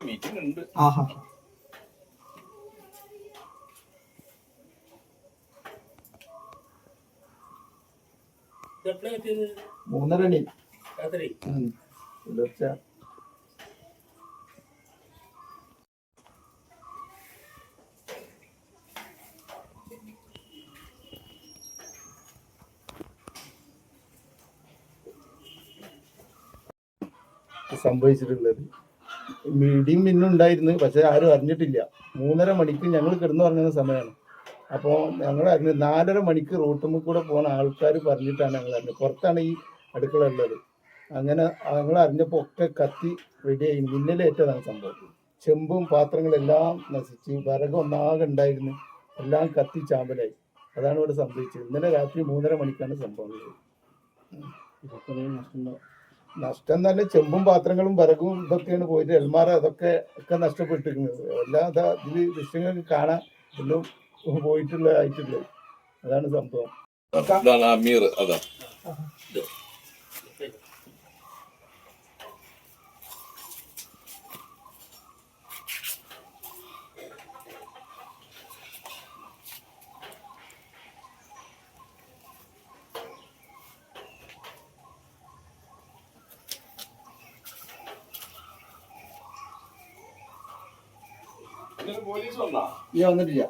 Meeting ഉണ്ട്. ആഹാ. മൂന്നരണി പുലർച്ച. സംഭവിച്ചിട്ടുള്ളത് ഇടിയും മിന്നും ഉണ്ടായിരുന്നു, പക്ഷെ ആരും അറിഞ്ഞിട്ടില്ല. 3:30 മണിക്ക് ഞങ്ങൾ കിടന്നു പറഞ്ഞ സമയമാണ്. അപ്പോൾ ഞങ്ങൾ അറിഞ്ഞു 4:30 മണിക്ക് റോട്ടുമ്പിൽ കൂടെ പോകുന്ന ആൾക്കാർ പറഞ്ഞിട്ടാണ് ഞങ്ങൾ അറിഞ്ഞത്. പുറത്താണ് ഈ അടുക്കള ഉള്ളത്. അങ്ങനെ ഞങ്ങൾ അറിഞ്ഞപ്പോൾ ഒക്കെ കത്തി റെഡിയായി, മിന്നലേറ്റതാണ് സംഭവം. ചെമ്പും പാത്രങ്ങളെല്ലാം നശിച്ച്, വിറക് ഒന്നാകെ ഉണ്ടായിരുന്നു, എല്ലാം കത്തി ചാമ്പലായി. അതാണ് ഇവിടെ സംഭവിച്ചത്. ഇന്നലെ രാത്രി 3:30 മണിക്കാണ് സംഭവിച്ചത്. നഷ്ടം എന്ന് പറഞ്ഞാൽ ചെമ്പും പാത്രങ്ങളും വിറകും ഇതൊക്കെയാണ് പോയിട്ട്. എൽമാറ അതൊക്കെ നഷ്ടപ്പെട്ടിരിക്കുന്നത്. എല്ലാം ഇതിൽ ദൃശ്യങ്ങൾക്ക് കാണാൻ എല്ലാം ആയിട്ടുള്ളത്. അതാണ് സംഭവം. അതാ പോലീസ് വന്നാ? വന്നിട്ടില്ല.